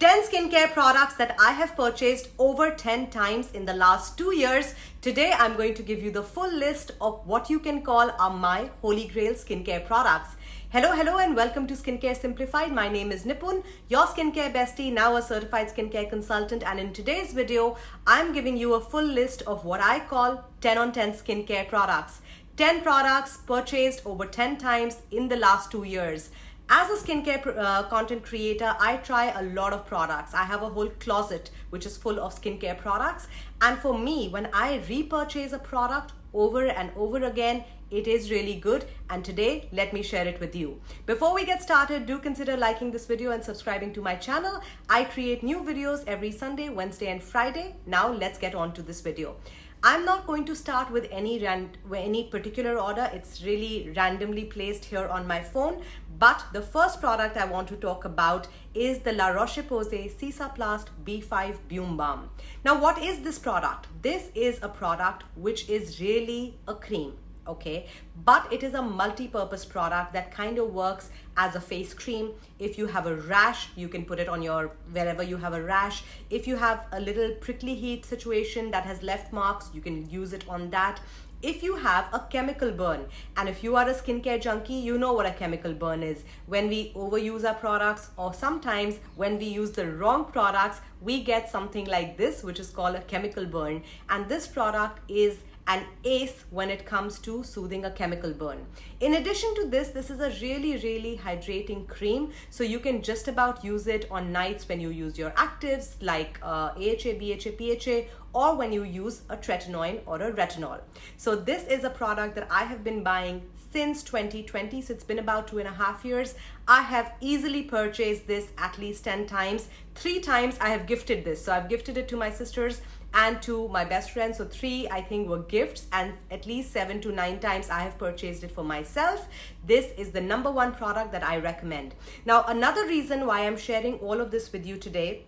10 skincare products that I have purchased over 10 times in the last 2 years. Today, I'm going to give you the full list of what you can call are my holy grail skincare products. Hello and welcome to Skincare Simplified. My name is Nipun, your skincare bestie, now a certified skincare consultant, and in today's video, I'm giving you a full list of what I call 10 on 10 skincare products. 10 products purchased over 10 times in the last 2 years. As a skincare content creator, I try a lot of products. I have a whole closet which is full of skincare products. And for me, when I repurchase a product over and over again, it is really good. And today, let me share it with you. Before we get started, do consider liking this video and subscribing to my channel. I create new videos every Sunday, Wednesday, and Friday. Now let's get on to this video. I'm not going to start with any particular order. It's really randomly placed here on my phone. But the first product I want to talk about is the La Roche-Posay Cicaplast B5 Baume Balm. Now, what is this product? This is a product which is really a cream. Okay, but it is a multi-purpose product that kind of works as a face cream. If you have a rash, you can put it on wherever you have a rash. If you have a little prickly heat situation that has left marks, you can use it on that. If you have a chemical burn, and if you are a skincare junkie, you know what a chemical burn is. When we overuse our products, or sometimes when we use the wrong products, we get something like this, which is called a chemical burn. And this product is an ace when it comes to soothing a chemical burn. In addition to this, this is a really hydrating cream. So you can just about use it on nights when you use your actives like AHA, BHA, PHA, or when you use a tretinoin or a retinol. So this is a product that I have been buying since 2020. So it's been about 2.5 years. I have easily purchased this at least 10 times. 3 times I have gifted this. So I've gifted it to my sisters and to my best friend. So 3, I think, were gifts, and at least 7 to 9 times I have purchased it for myself. This is the #1 product that I recommend. Now, another reason why I'm sharing all of this with you today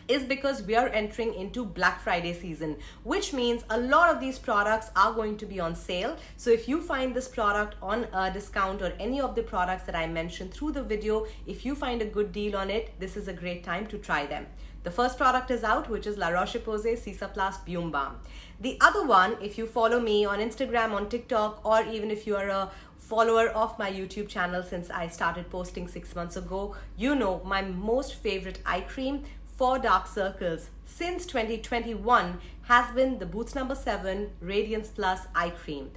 is because we are entering into Black Friday season, which means a lot of these products are going to be on sale. So if you find this product on a discount, or any of the products that I mentioned through the video, if you find a good deal on it, this is a great time to try them. The first product is out, which is La Roche-Posay Cicaplast Baume Balm. The other one, if you follow me on Instagram, on TikTok, or even if you are a follower of my YouTube channel since I started posting 6 months ago, you know my most favorite eye cream for dark circles since 2021 has been the Boots No. 7 Radiance Plus Eye Cream.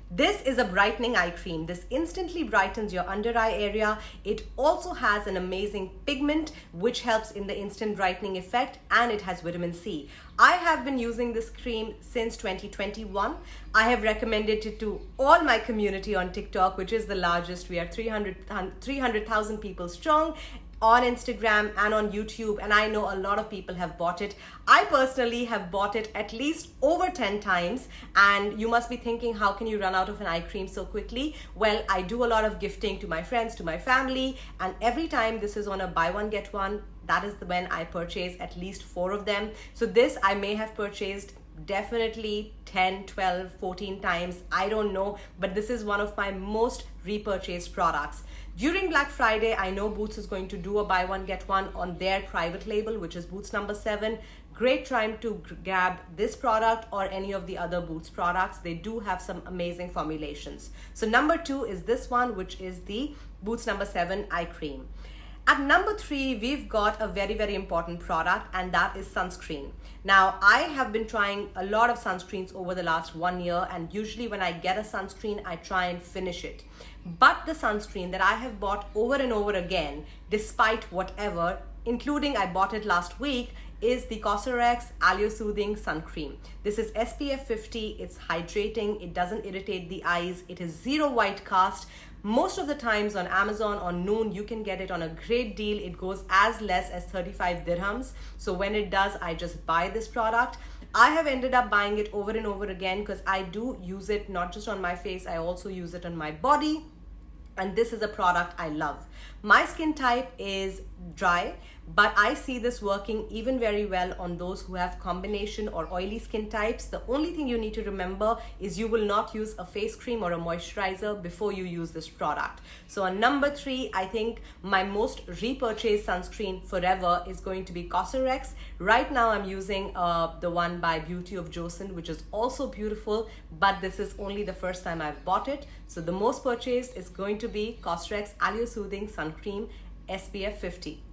This is a brightening eye cream. This instantly brightens your under eye area. It also has an amazing pigment which helps in the instant brightening effect, and it has vitamin C. I have been using this cream since 2021. I have recommended it to all my community on TikTok, which is the largest. We are 300,000 people strong, on Instagram and on YouTube, and I know a lot of people have bought it. I personally have bought it at least over 10 times, and you must be thinking, how can you run out of an eye cream so quickly? Well, I do a lot of gifting to my friends, to my family, and every time this is on a buy one get one, that is when I purchase at least 4 of them. So this I may have purchased definitely 10, 12, 14 times, I don't know, but this is one of my most repurchased products. During Black Friday, I know Boots is going to do a buy one get one on their private label, which is Boots No. 7. Great time to grab this product or any of the other Boots products. They do have some amazing formulations. So number 2 is this one, which is the Boots No. 7 eye cream. At number 3, we've got a very important product, and that is sunscreen. Now, I have been trying a lot of sunscreens over the last 1 year, and usually when I get a sunscreen, I try and finish it. But the sunscreen that I have bought over and over again, despite whatever, including I bought it last week, is the Cosrx Aloe Soothing Sun Cream. This is SPF 50, it's hydrating, it doesn't irritate the eyes, it is 0 white cast. Most of the times on Amazon or Noon, you can get it on a great deal. It goes as less as 35 dirhams. So when it does, I just buy this product. I have ended up buying it over and over again because I do use it not just on my face, I also use it on my body. And this is a product I love. My skin type is dry, but I see this working even very well on those who have combination or oily skin types. The only thing you need to remember is you will not use a face cream or a moisturizer before you use this product. So on number 3, I think my most repurchased sunscreen forever is going to be Cosrx. Right now I'm using the one by Beauty of Joseon, which is also beautiful, but this is only the first time I've bought it. So the most purchased is going to be Cosrx Aloe Soothing Sun Cream SPF 50.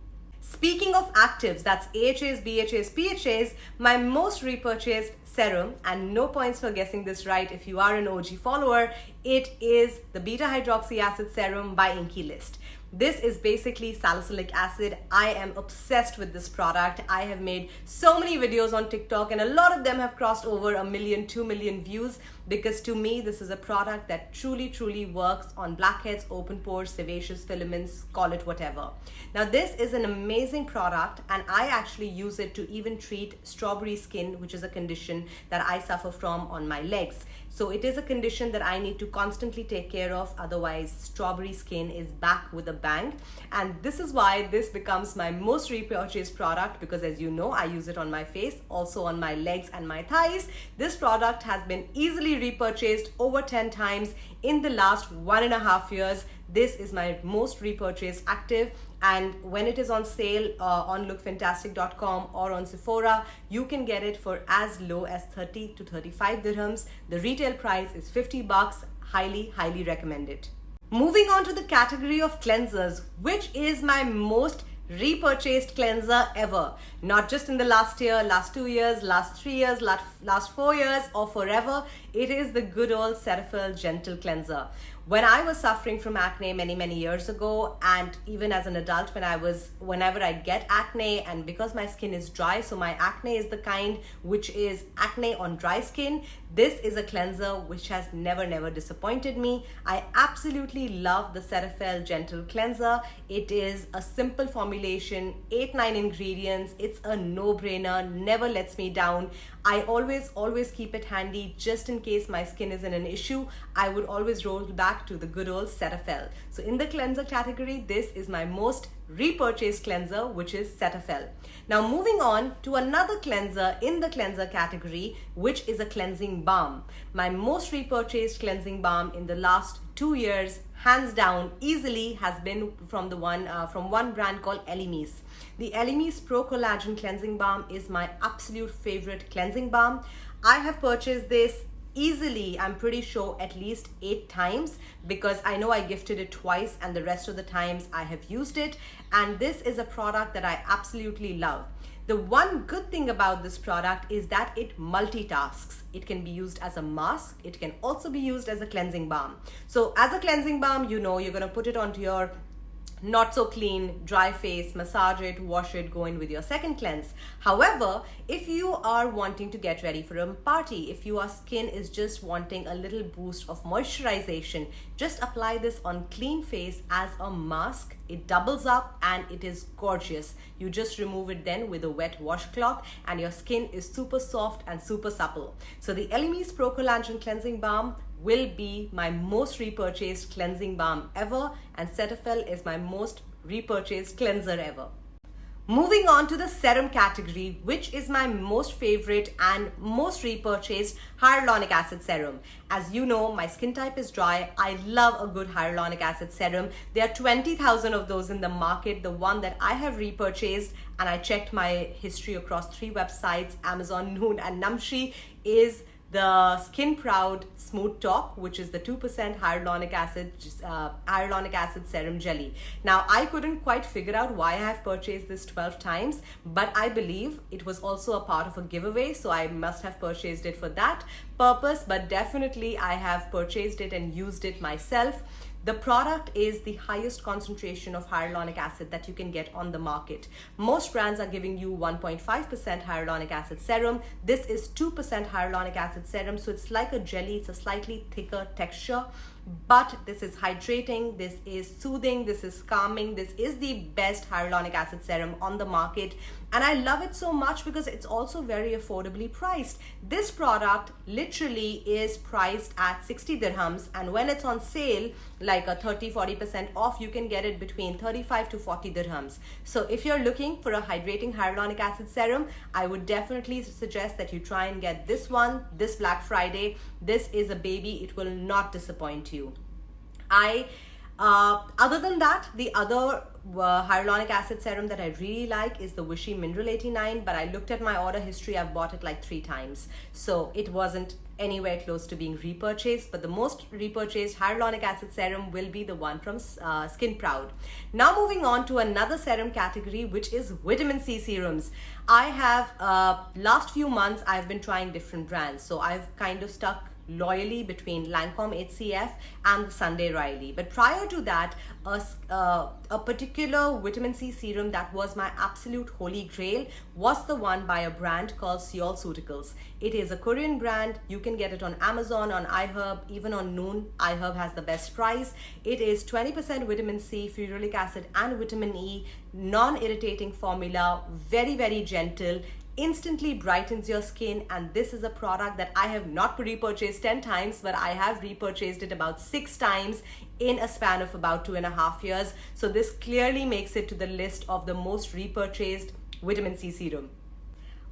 Speaking of actives, that's AHAs, BHAs, PHAs, my most repurchased serum, and no points for guessing this right if you are an OG follower, it is the beta hydroxy acid serum by Inkey list. This is basically salicylic acid. I am obsessed with this product. I have made so many videos on TikTok and a lot of them have crossed over 1 million, 2 million views, because to me this is a product that truly works on blackheads, open pores, sebaceous, filaments, call it whatever. Now this is an amazing product and I actually use it to even treat strawberry skin, which is a condition that I suffer from on my legs. So it is a condition that I need to constantly take care of, otherwise strawberry skin is back with a bang. And this is why this becomes my most repurchased product, because as you know, I use it on my face, also on my legs and my thighs. This product has been easily repurchased over 10 times in the last 1.5 years. This is my most repurchased active, and when it is on sale on lookfantastic.com or on Sephora, you can get it for as low as 30 to 35 dirhams. The retail price is 50 bucks. Highly recommend it. Moving on to the category of cleansers, which is my most repurchased cleanser ever. Not just in the last year, last 2 years, last 3 years, last 4 years, or forever. It is the good old Cetaphil Gentle Cleanser. When I was suffering from acne many years ago, and even as an adult whenever I get acne, and because my skin is dry, so my acne is the kind which is acne on dry skin, this is a cleanser which has never disappointed me. I absolutely love the Cetaphil Gentle Cleanser. It is a simple formulation, 8-9 ingredients. It's a no-brainer, never lets me down. I always keep it handy just in case my skin is in an issue. I would always roll back to the good old Cetaphil. So in the cleanser category, this is my most repurchased cleanser, which is Cetaphil. Now moving on to another cleanser in the cleanser category, which is a cleansing balm. My most repurchased cleansing balm in the last 2 years, hands down, easily has been from one brand called Elemis. The Elemis Pro Collagen Cleansing Balm is my absolute favorite cleansing balm. I have purchased this easily, I'm pretty sure, at least 8 times, because I know I gifted it twice and the rest of the times I have used it. And this is a product that I absolutely love. The one good thing about this product is that it multitasks. It can be used as a mask. It can also be used as a cleansing balm. So as a cleansing balm, you know, you're going to put it onto your not so clean, dry face, massage it, wash it, go in with your second cleanse. However, if you are wanting to get ready for a party, if your skin is just wanting a little boost of moisturization, just apply this on clean face as a mask. It doubles up and it is gorgeous. You just remove it then with a wet washcloth and your skin is super soft and super supple. So the Elemis Pro Collagen Cleansing Balm will be my most repurchased cleansing balm ever, and Cetaphil is my most repurchased cleanser ever. Moving on to the serum category, which is my most favorite and most repurchased hyarulonic acid serum. As you know, my skin type is dry. I love a good hyarulonic acid serum. There are 20,000 of those in the market. The one that I have repurchased, and I checked my history across 3 websites, Amazon, Noon and Namshi, is the Skin Proud Smooth Talk, which is the 2% hyarulonic acid serum jelly. Now, I couldn't quite figure out why I have purchased this 12 times, but I believe it was also a part of a giveaway, so I must have purchased it for that purpose, but definitely I have purchased it and used it myself. The product is the highest concentration of hyarulonic acid that you can get on the market. Most brands are giving you 1.5% hyarulonic acid serum. This is 2% hyarulonic acid serum, so it's like a jelly. It's a slightly thicker texture. but this is hydrating, this is soothing, this is calming, this is the best hyaluronic acid serum on the market, and I love it so much because it's also very affordably priced. This product literally is priced at 60 dirhams, and when it's on sale, like a 30-40% off, you can get it between 35 to 40 dirhams. So if you're looking for a hydrating hyaluronic acid serum, I would definitely suggest that you try and get this one this Black Friday. This is a baby, it will not disappoint you. Other than that, the other hyaluronic acid serum that I really like is the Wishy Mineral 89, but I looked at my order history, I've bought it like 3 times, so it wasn't anywhere close to being repurchased. But the most repurchased hyaluronic acid serum will be the one from Skin Proud. Now moving on to another serum category, which is vitamin C serums. I have last few months I've been trying different brands, so I've kind of stuck loyally between Lancome HCF and the Sunday Riley. But prior to that, a particular vitamin C serum that was my absolute holy grail was the one by a brand called SeolCeuticals. It is a Korean brand. You can get it on Amazon, on iHerb, even on Noon. iHerb has the best price. It is 20% vitamin C, ferulic acid and vitamin E, non-irritating formula, very, very gentle, instantly brightens your skin, and this is a product that I have not repurchased 10 times, but I have repurchased it about 6 times in a span of about 2.5 years. So this clearly makes it to the list of the most repurchased vitamin C serum.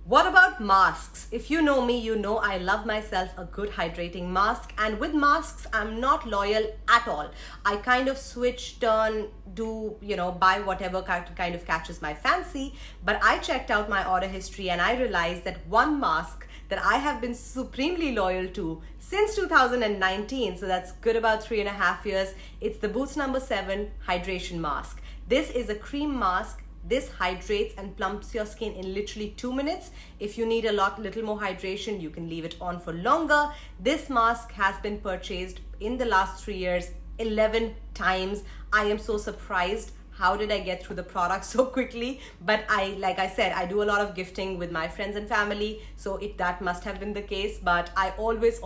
What about masks? If you know me, you know I love myself a good hydrating mask, and with masks I'm not loyal at all. I kind of switch, turn, do, buy whatever kind of catches my fancy. But I checked out my order history and I realized that one mask that I have been supremely loyal to since 2019, so that's good about 3.5 years, it's the Boots No. 7 Hydration Mask. This is a cream mask. This hydrates and plumps your skin in literally 2 minutes. If you need a little more hydration, you can leave it on for longer. This mask has been purchased in the last 3 years 11 times. I am so surprised. How did I get through the product so quickly? But like I said, I do a lot of gifting with my friends and family, so that must have been the case. But I always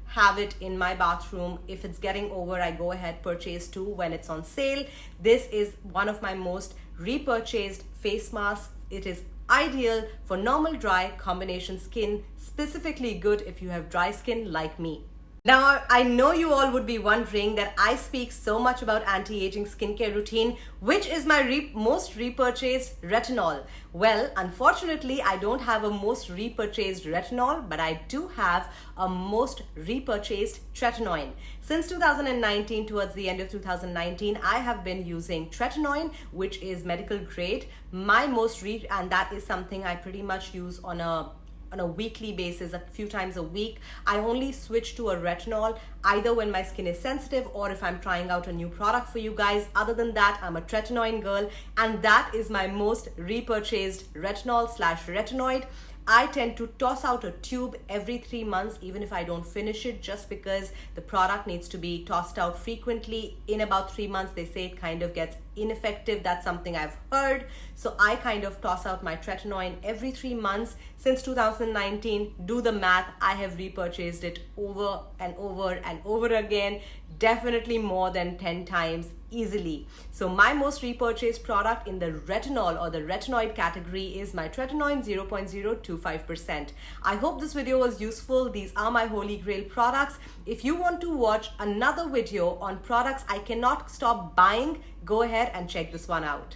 have it in my bathroom. If it's getting over, I go ahead, purchase 2 when it's on sale. This is one of my most repurchased face masks. It is ideal for normal dry combination skin, specifically good if you have dry skin like me. Now, I know you all would be wondering that I speak so much about anti-aging skincare routine, which is my most repurchased retinol. Well, unfortunately, I don't have a most repurchased retinol, but I do have a most repurchased tretinoin. Since 2019, towards the end of 2019, I have been using tretinoin, which is medical grade. And that is something I pretty much use on a weekly basis, a few times a week. I only switch to a retinol either when my skin is sensitive or if I'm trying out a new product for you guys. Other than that, I'm a tretinoin girl, and that is my most repurchased retinol/retinoid. I tend to toss out a tube every 3 months, even if I don't finish it, just because the product needs to be tossed out frequently. In about 3 months, they say it kind of gets ineffective. That's something I've heard. So I kind of toss out my tretinoin every 3 months. Since 2019, do the math, I have repurchased it over and over and over again, definitely more than 10 times easily. So my most repurchased product in the retinol or the retinoid category is my tretinoin 0.025%. I hope this video was useful. These are my holy grail products. If you want to watch another video on products I cannot stop buying, go ahead and check this one out.